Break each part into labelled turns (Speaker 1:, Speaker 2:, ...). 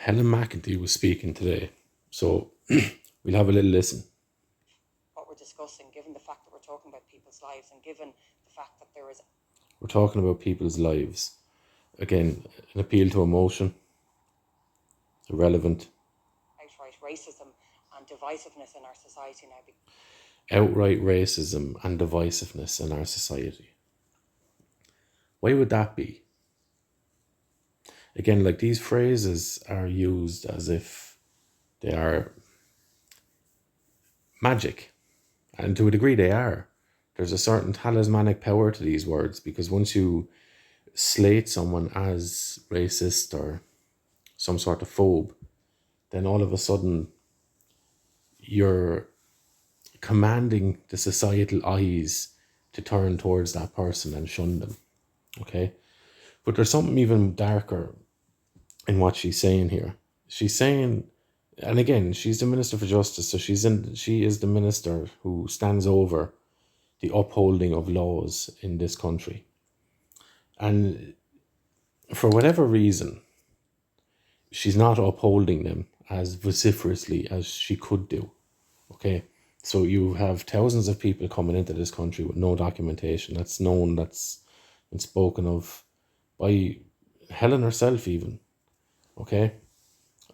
Speaker 1: Helen McEntee was speaking today, so we'll have a little listen.
Speaker 2: What we're discussing, given the fact that we're talking about people's lives and given the fact that there is...
Speaker 1: We're talking about people's lives. Again, an appeal to emotion, irrelevant.
Speaker 2: Outright racism and divisiveness in our society now.
Speaker 1: Outright racism and divisiveness in our society. Why would that be? Again, like, these phrases are used as if they are magic. And to a degree they are. There's a certain talismanic power to these words, because once you slate someone as racist or some sort of phobe, then all of a sudden you're commanding the societal eyes to turn towards that person and shun them. Okay? But there's something even darker in what she's saying here. She's saying, and again, she's the Minister for Justice, so she is the minister who stands over the upholding of laws in this country. And for whatever reason, she's not upholding them as vociferously as she could do. Okay? So you have thousands of people coming into this country with no documentation. That's known, that's been spoken of by Helen herself even. Okay?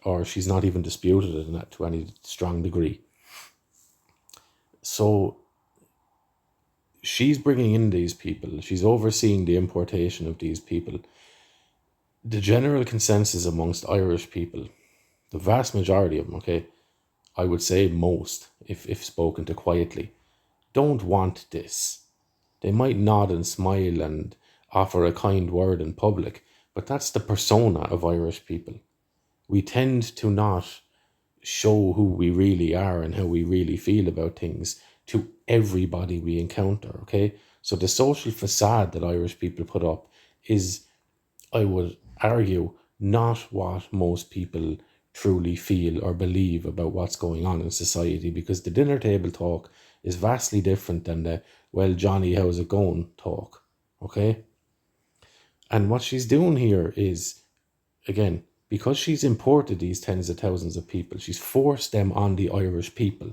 Speaker 1: Or she's not even disputed it in that to any strong degree. So she's bringing in these people. She's overseeing the importation of these people. The general consensus amongst Irish people, the vast majority of them, okay, I would say most, if spoken to quietly, don't want this. They might nod and smile and offer a kind word in public, but that's the persona of Irish people. We tend to not show who we really are and how we really feel about things to everybody we encounter, okay? So the social facade that Irish people put up is, I would argue, not what most people truly feel or believe about what's going on in society, because the dinner table talk is vastly different than the, well, Johnny, how's it going talk, okay? And what she's doing here is, again, because she's imported these tens of thousands of people, she's forced them on the Irish people,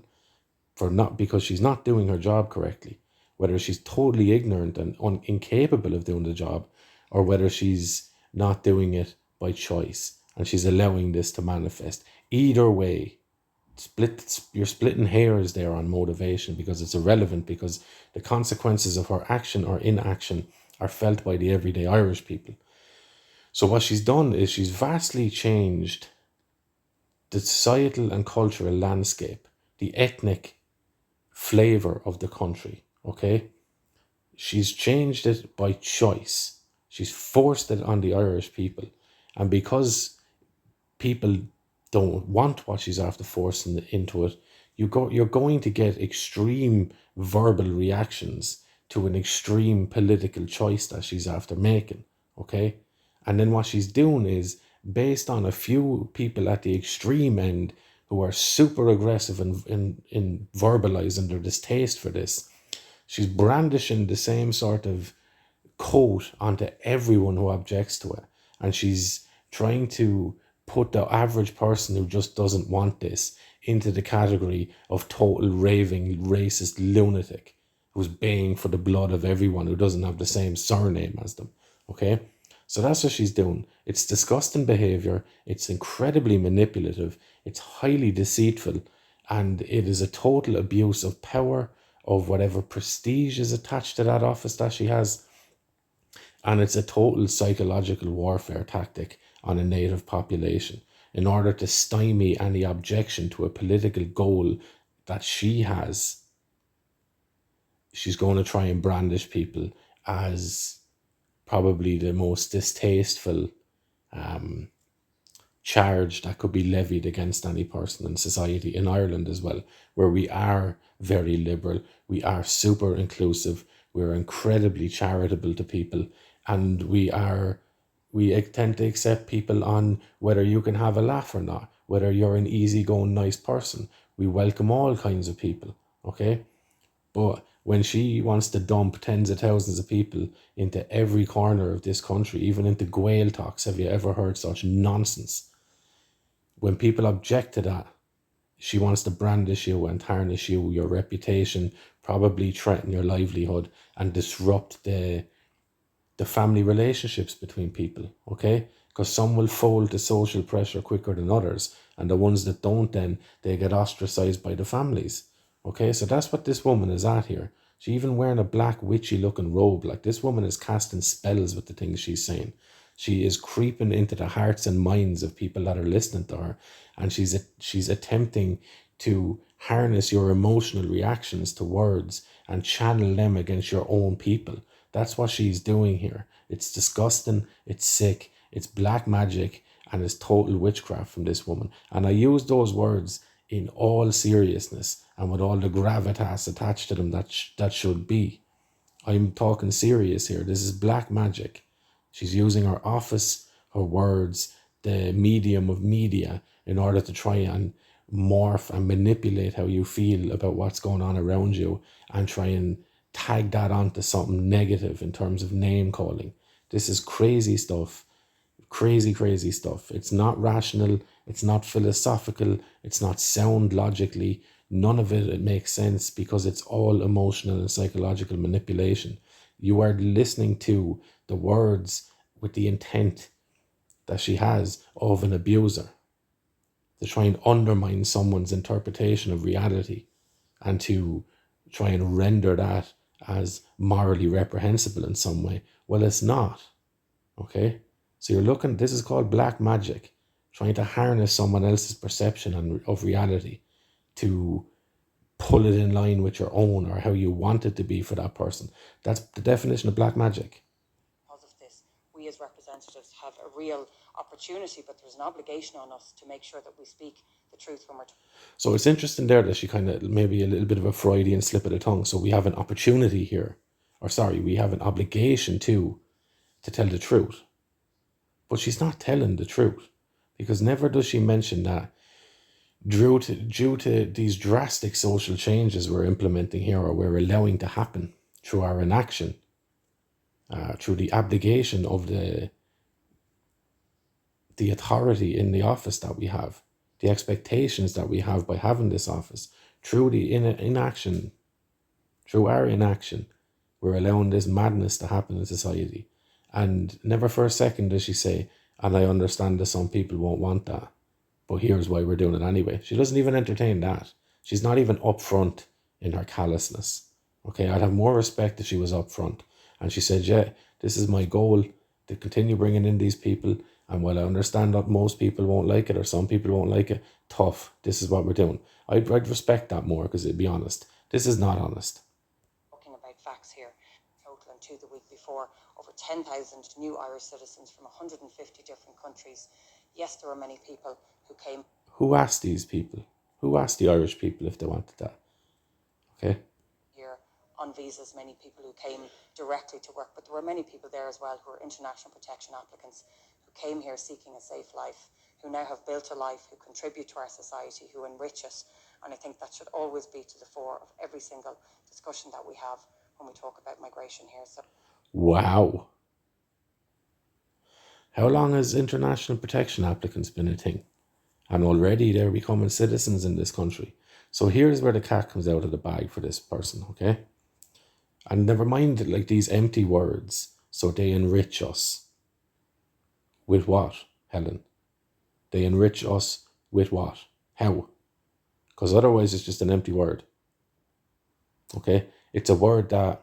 Speaker 1: for not because she's not doing her job correctly, whether she's totally ignorant and incapable of doing the job, or whether she's not doing it by choice and she's allowing this to manifest. Either way, you're splitting hairs there on motivation, because it's irrelevant, because the consequences of her action or inaction are felt by the everyday Irish people. So what she's done is she's vastly changed the societal and cultural landscape, the ethnic flavour of the country, okay? She's changed it by choice. She's forced it on the Irish people. And because people don't want what she's after forcing into it, you're going to get extreme verbal reactions to an extreme political choice that she's after making, okay? And then what she's doing is, based on a few people at the extreme end who are super aggressive in verbalizing their distaste for this, she's brandishing the same sort of coat onto everyone who objects to it. And she's trying to put the average person who just doesn't want this into the category of total raving racist lunatic who's baying for the blood of everyone who doesn't have the same surname as them. Okay? So that's what she's doing. It's disgusting behavior. It's incredibly manipulative. It's highly deceitful. And it is a total abuse of power, of whatever prestige is attached to that office that she has. And it's a total psychological warfare tactic on a native population in order to stymie any objection to a political goal that she has. She's going to try and brandish people as probably the most distasteful charge that could be levied against any person in society, in Ireland as well, where we are very liberal, we are super inclusive, we're incredibly charitable to people, and we tend to accept people on whether you can have a laugh or not, whether you're an easygoing, nice person. We welcome all kinds of people, okay? But when she wants to dump tens of thousands of people into every corner of this country, even into Gael talks, have you ever heard such nonsense? when people object to that, she wants to brandish you and tarnish you, your reputation, probably threaten your livelihood and disrupt the family relationships between people, okay? Because some will fold to social pressure quicker than others, and the ones that don't, then they get ostracized by the families, okay? So that's what this woman is at here. She even wearing a black witchy looking robe. Like, this woman is casting spells with the things she's saying. She is creeping into the hearts and minds of people that are listening to her, and she's attempting to harness your emotional reactions to words and channel them against your own people. That's what she's doing here. It's disgusting, it's sick, it's black magic, and it's total witchcraft from this woman. And I use those words in all seriousness and with all the gravitas attached to them that should be. I'm talking serious here. This is black magic. She's using her office, her words, the medium of media in order to try and morph and manipulate how you feel about what's going on around you and try and tag that onto something negative in terms of name calling. This is crazy stuff. Crazy, crazy stuff. It's not rational. It's not philosophical. It's not sound logically. None of it makes sense because it's all emotional and psychological manipulation. You are listening to the words with the intent that she has of an abuser to try and undermine someone's interpretation of reality and to try and render that as morally reprehensible in some way. Well, it's not. Okay? So you're looking, this is called black magic, trying to harness someone else's perception of reality to pull it in line with your own or how you want it to be for that person. That's the definition of black magic.
Speaker 2: Because of this, we as representatives have a real opportunity, but there's an obligation on us to make sure that we speak the truth when we're
Speaker 1: So it's interesting there that she kind of, maybe a little bit of a Freudian slip of the tongue. So we have an opportunity here, or sorry, we have an obligation to tell the truth. But she's not telling the truth, because never does she mention that due to these drastic social changes we're implementing here, or we're allowing to happen through our inaction, through the abdication of the authority in the office that we have, the expectations that we have by having this office, through the inaction, through our inaction, we're allowing this madness to happen in society. And never for a second does she say, and I understand that some people won't want that, but here's why we're doing it anyway. She doesn't even entertain that. She's not even upfront in her callousness. Okay, I'd have more respect if she was upfront. And she said, yeah, this is my goal, to continue bringing in these people. And while I understand that most people won't like it, or some people won't like it, tough, this is what we're doing. I'd respect that more, because, to be honest, this is not honest.
Speaker 2: talking about facts here. Total and to the week before, over 10,000 new Irish citizens from 150 different countries. Yes, there were many people who came.
Speaker 1: Who asked these people? Who asked the Irish people if they wanted that? Okay.
Speaker 2: Here on visas, many people who came directly to work, but there were many people there as well who were international protection applicants who came here seeking a safe life, who now have built a life, who contribute to our society, who enrich it. And I think that should always be to the fore of every single discussion that we have when we talk about migration here. So,
Speaker 1: wow. How long has international protection applicants been a thing? And already they're becoming citizens in this country. So here's where the cat comes out of the bag for this person, okay? And never mind like these empty words. So they enrich us. With what, Helen? They enrich us with what? How? Because otherwise it's just an empty word. Okay? It's a word that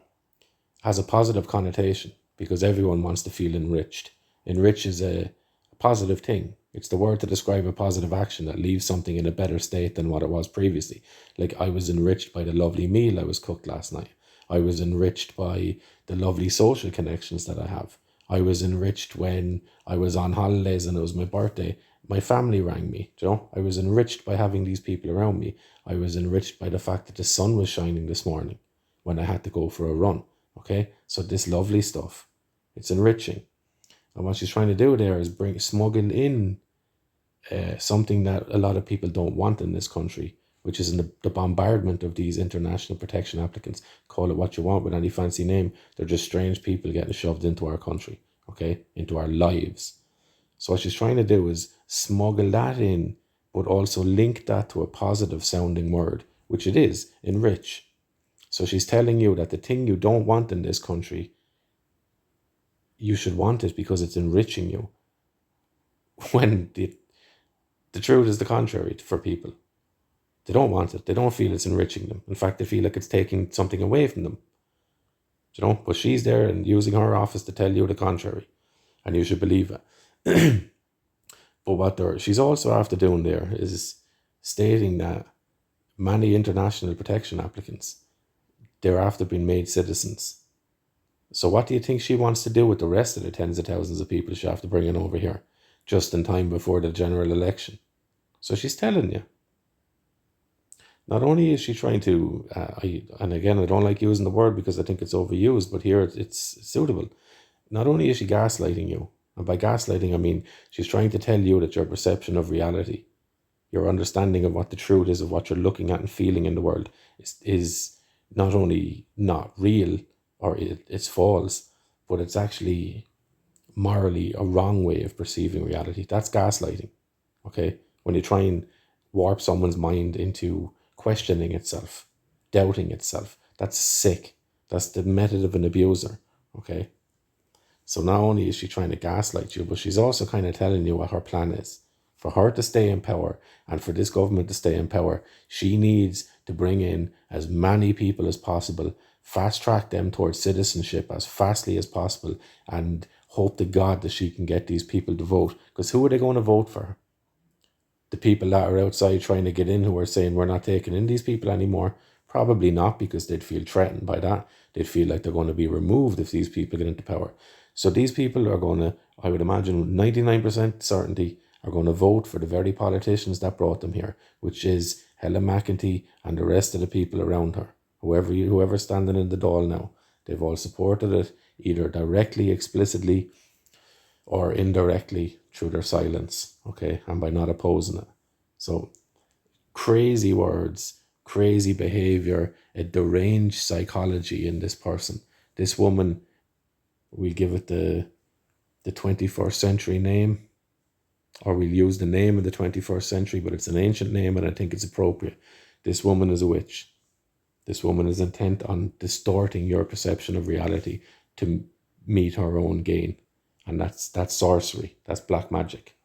Speaker 1: has a positive connotation because everyone wants to feel enriched. Enrich is a positive thing. It's the word to describe a positive action that leaves something in a better state than what it was previously. Like, I was enriched by the lovely meal I was cooked last night. I was enriched by the lovely social connections that I have. I was enriched when I was on holidays and it was my birthday. My family rang me, you know. I was enriched by having these people around me. I was enriched by the fact that the sun was shining this morning when I had to go for a run. Okay, so this lovely stuff, it's enriching. And what she's trying to do there is smuggle in something that a lot of people don't want in this country, which is in the bombardment of these international protection applicants. Call it what you want with any fancy name. They're just strange people getting shoved into our country, okay, into our lives. So what she's trying to do is smuggle that in but also link that to a positive sounding word, which it is, enrich. So she's telling you that the thing you don't want in this country, you should want it because it's enriching you. When the truth is the contrary for people. They don't want it. They don't feel it's enriching them. In fact, they feel like it's taking something away from them. But she's there and using her office to tell you the contrary. And you should believe it. But what she's also after doing there is stating that many international protection applicants, they're after being made citizens. So what do you think she wants to do with the rest of the tens of thousands of people she have to bring in over here just in time before the general election? So she's telling you. Not only is she trying to, and again, I don't like using the word because I think it's overused, but here it's suitable. Not only is she gaslighting you, and by gaslighting I mean she's trying to tell you that your perception of reality, your understanding of what the truth is of what you're looking at and feeling in the world is not only not real or it's false, but it's actually morally a wrong way of perceiving reality. That's gaslighting, okay? When you try and warp someone's mind into questioning itself, doubting itself, that's sick. That's the method of an abuser, okay? So not only is she trying to gaslight you, but she's also kind of telling you what her plan is. For her to stay in power and for this government to stay in power, she needs to bring in as many people as possible, fast track them towards citizenship as fastly as possible, and hope to God that she can get these people to vote. Because who are they going to vote for? The people that are outside trying to get in who are saying we're not taking in these people anymore? Probably not, because they'd feel threatened by that. They'd feel like they're going to be removed if these people get into power. So these people are going to, I would imagine with 99% certainty, are going to vote for the very politicians that brought them here, which is Helen McEntee and the rest of the people around her. Whoever's standing in the Dáil now, they've all supported it, either directly, explicitly, or indirectly through their silence, okay, and by not opposing it. So crazy words, crazy behavior, a deranged psychology in this person. This woman, we give it the 21st century name, or we'll use the name of the 21st century, but it's an ancient name and I think it's appropriate. This woman is a witch. This woman is intent on distorting your perception of reality to meet her own gain. And that's sorcery. That's black magic.